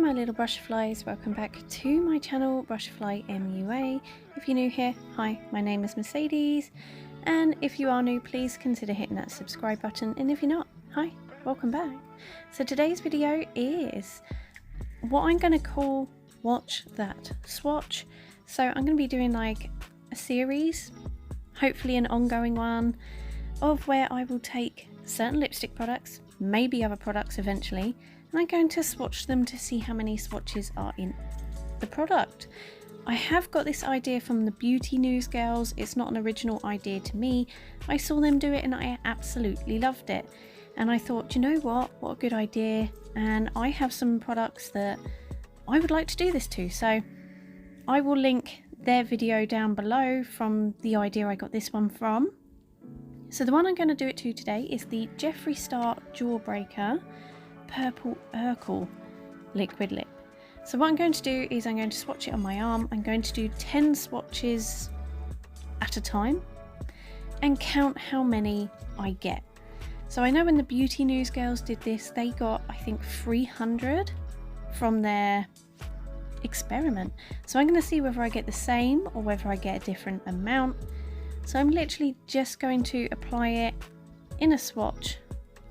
my little butterflies, welcome back to my channel Butterfly MUA. If you're new here, hi, my name is Mercedes, and if you are new, please consider hitting that subscribe button, and if you're not, hi, welcome back. So today's video is what I'm going to call Watch That Swatch. So I'm going to be doing like a series, hopefully an ongoing one, of where I will take certain lipstick products, maybe other products eventually, and I'm going to swatch them to see how many swatches are in the product. I have got this idea from the Beauty News girls. It's not an original idea to me. I saw them do it and I absolutely loved it. And I thought, you know what a good idea. And I have some products that I would like to do this to. So I will link their video down below from the idea I got this one from. So the one I'm going to do it to today is the Jeffree Star Jawbreaker Purple Urkel liquid lip. So what I'm going to do is I'm going to swatch it on my arm. I'm going to do 10 swatches at a time and count how many I get. So I know when the Beauty News girls did this, they got, I think, 300 from their experiment. So I'm going to see whether I get the same or whether I get a different amount. So I'm literally just going to apply it in a swatch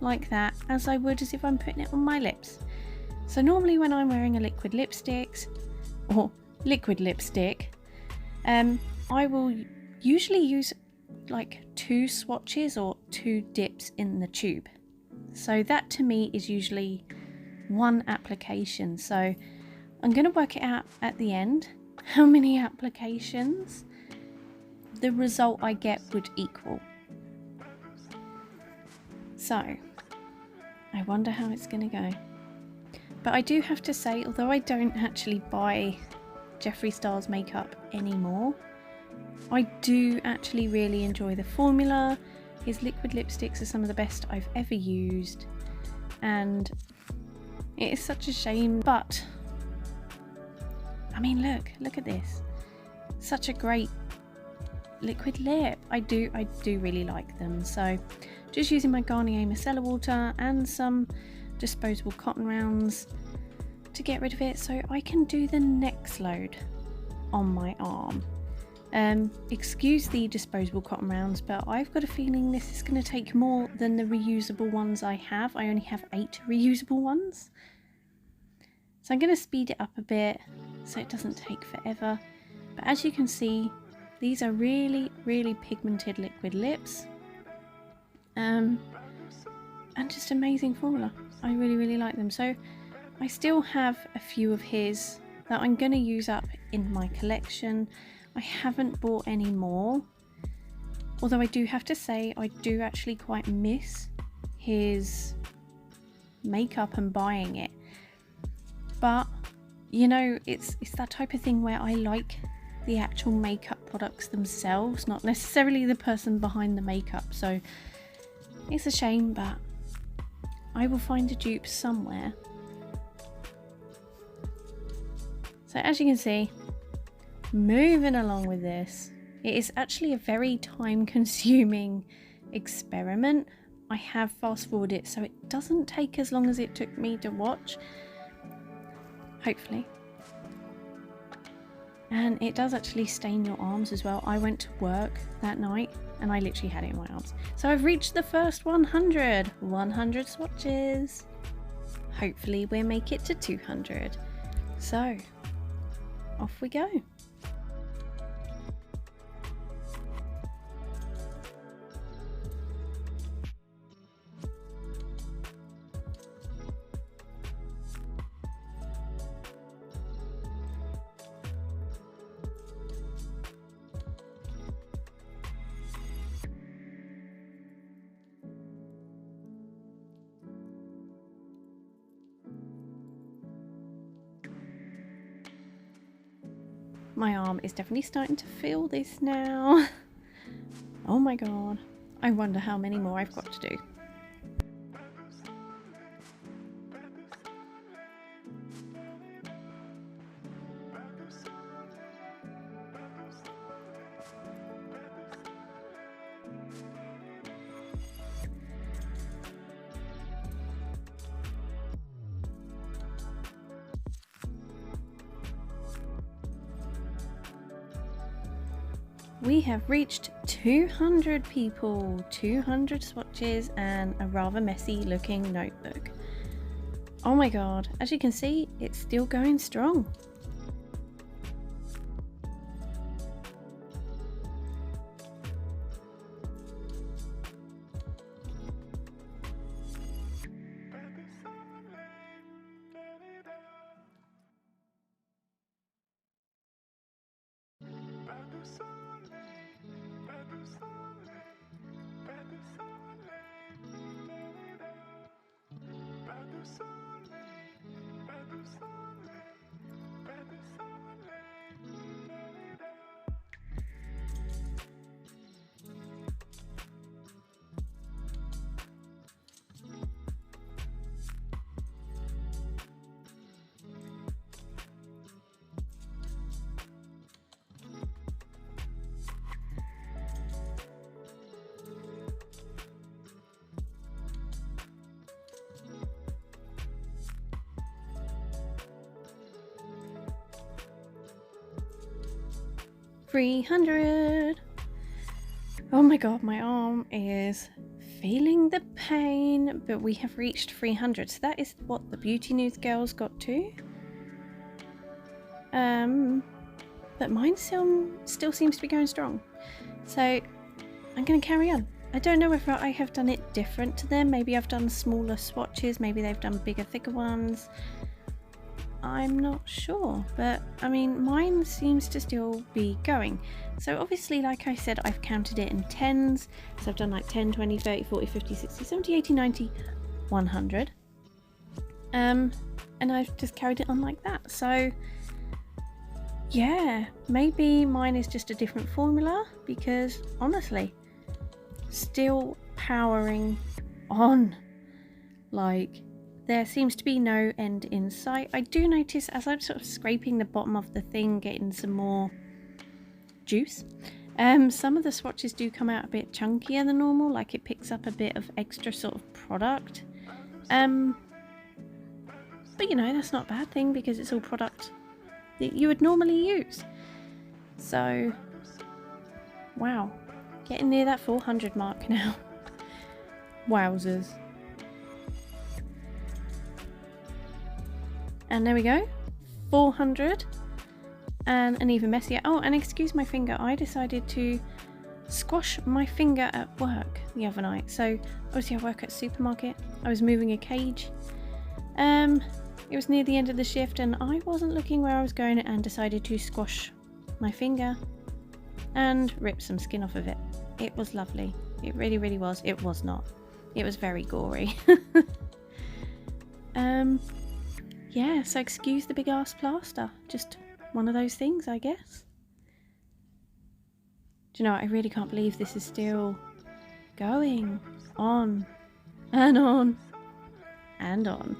like that, as I would as if I'm putting it on my lips. So normally when I'm wearing a liquid lipstick, I will usually use like 2 swatches or 2 dips in the tube. So that to me is usually 1 application. So I'm going to work it out at the end how many applications the result I get would equal. So I wonder how it's going to go. But I do have to say, although I don't actually buy Jeffree Star's makeup anymore, I do actually really enjoy the formula. His liquid lipsticks are some of the best I've ever used, and it is such a shame. But I mean, look at this, such a great liquid lip. I do really like them. So just using my Garnier micellar water and some disposable cotton rounds to get rid of it so I can do the next load on my arm. Excuse the disposable cotton rounds, but I've got a feeling this is going to take more than the reusable ones I have. I only have 8 reusable ones, so I'm going to speed it up a bit so it doesn't take forever. But as you can see, these are really pigmented liquid lips, and just amazing formula. I really like them. So I still have a few of his that I'm going to use up in my collection. I haven't bought any more, although I do have to say I do actually quite miss his makeup and buying it. But you know, it's that type of thing where I like the actual makeup products themselves, not necessarily the person behind the makeup. So it's a shame, but I will find a dupe somewhere. So as you can see, moving along with this, it is actually a very time-consuming experiment. I have fast forwarded it so it doesn't take as long as it took me to watch, hopefully. And it does actually stain your arms as well. I went to work that night and I literally had it in my arms. So I've reached the first 100 swatches. Hopefully we'll make it to 200. So off we go. My arm is definitely starting to feel this now. Oh my god. I wonder how many more I've got to do. we have reached 200 people, 200 swatches, and a rather messy looking notebook. Oh my god, as you can see, it's still going strong. $300. Oh my god, my arm is feeling the pain, but we have reached 300. So that is what the Beauty News girls got to. But mine still seems to be going strong. So I'm going to carry on. I don't know whether I have done it different to them. Maybe I've done smaller swatches. Maybe they've done bigger, thicker ones. I'm not sure, but I mean, mine seems to still be going. So obviously, like I said, I've counted it in tens. So I've done like 10, 20, 30, 40, 50, 60, 70, 80, 90, 100. And I've just carried it on like that. So yeah, maybe mine is just a different formula, because honestly, still powering on. Like, there seems to be no end in sight. I do notice as I'm sort of scraping the bottom of the thing, getting some more juice, some of the swatches do come out a bit chunkier than normal, like it picks up a bit of extra sort of product. But you know, that's not a bad thing because it's all product that you would normally use. So, wow, getting near that 400 mark now. Wowzers. And there we go, 400, and an even messier. Oh, and excuse my finger, I decided to squash my finger at work the other night. So obviously I work at a supermarket. I was moving a cage. It was near the end of the shift and I wasn't looking where I was going and decided to squash my finger and rip some skin off of it. It was lovely. It really, really was. It was not. It was very gory. Yeah, so excuse the big ass plaster. Just one of those things, I guess. Do you know what? I really can't believe this is still going on and on and on.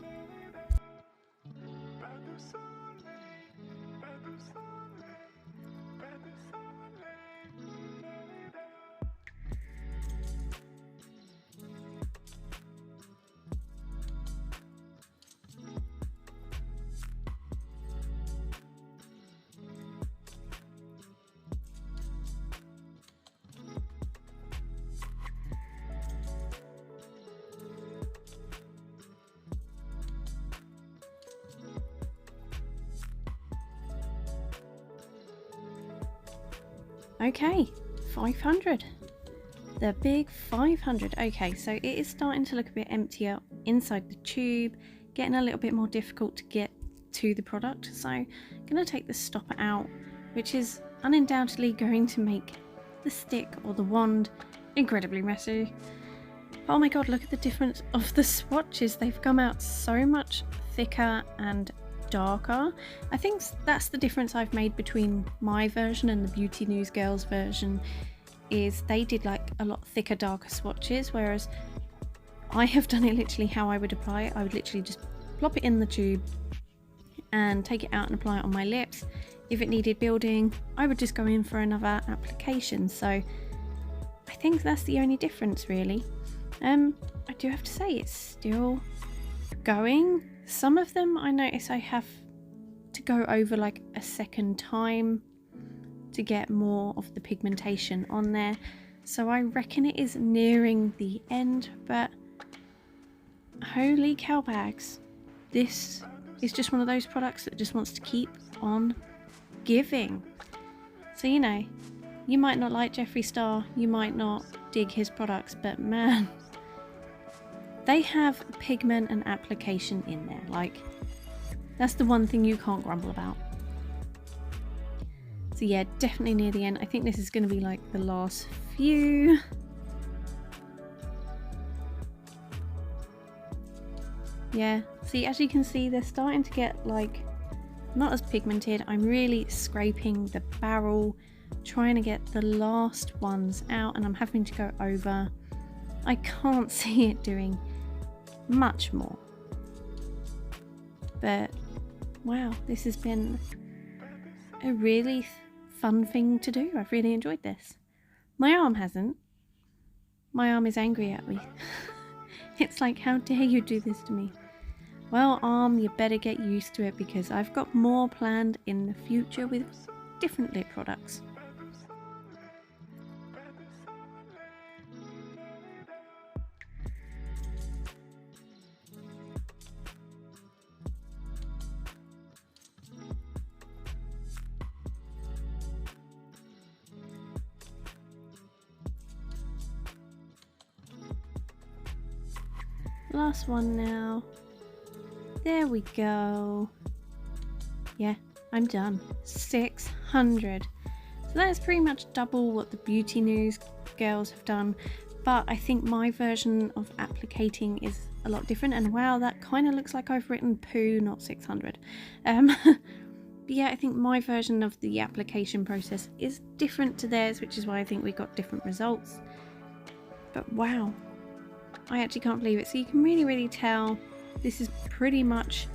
Okay, 500. The big 500. Okay, so it is starting to look a bit emptier inside the tube, getting a little bit more difficult to get to the product. So I'm going to take the stopper out, which is undoubtedly going to make the stick or the wand incredibly messy. Oh my god, look at the difference of the swatches. They've come out so much thicker and darker. I think that's the difference I've made between my version and the Beauty News Girls version, is they did like a lot thicker, darker swatches, whereas I have done it literally how I would apply it. I would literally just plop it in the tube and take it out and apply it on my lips. If it needed building, I would just go in for another application. So I think that's the only difference really. I do have to say it's still going. Some of them I notice I have to go over like a second time to get more of the pigmentation on there. So I reckon it is nearing the end, but holy cow bags. This is just one of those products that just wants to keep on giving. So, you know, you might not like Jeffree Star, you might not dig his products, but man, they have pigment and application in there. Like, that's the one thing you can't grumble about. So yeah, definitely near the end. I think this is going to be like the last few. Yeah, see, as you can see, they're starting to get like not as pigmented. I'm really scraping the barrel, trying to get the last ones out, and I'm having to go over. I can't see it doing much more, but wow, this has been a really fun thing to do. I've really enjoyed this. My arm hasn't. My arm is angry at me. It's like, how dare you do this to me? Well, arm, you better get used to it, because I've got more planned in the future with different lip products. Last one now. There we go. Yeah, I'm done. 600. So that's pretty much double what the Beauty News girls have done, but I think my version of applicating is a lot different. And wow, that kind of looks like I've written poo, not 600. But yeah, I think my version of the application process is different to theirs, which is why I think we got different results. But wow, I actually can't believe it. So you can really tell this is pretty much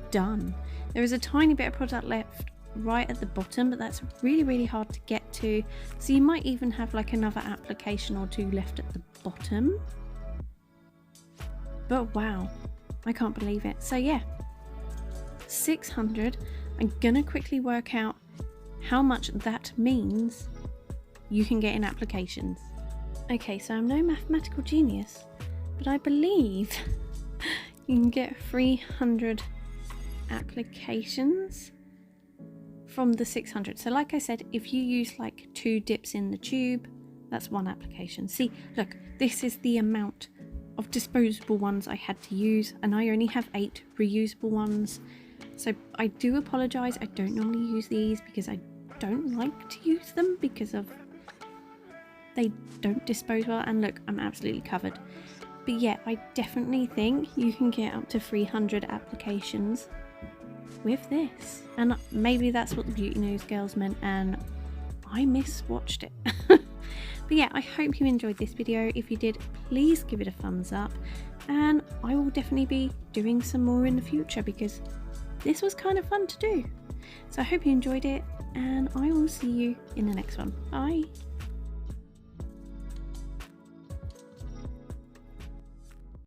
done. There is a tiny bit of product left right at the bottom, but that's really hard to get to. So you might even have like another application or two left at the bottom. But wow, I can't believe it. So yeah, 600. I'm gonna quickly work out how much that means you can get in applications. Okay, so I'm no mathematical genius, but I believe you can get 300 applications from the 600. So like I said, if you use like 2 dips in the tube, that's 1 application. See, look, this is the amount of disposable ones I had to use, and I only have 8 reusable ones. So I do apologize. I don't normally use these because I don't like to use them because of they don't dispose well. And look, I'm absolutely covered. But yeah, I definitely think you can get up to 300 applications with this. And maybe that's what the Beauty News girls meant and I miswatched it. But yeah, I hope you enjoyed this video. If you did, please give it a thumbs up. And I will definitely be doing some more in the future because this was kind of fun to do. So I hope you enjoyed it, and I will see you in the next one. Bye!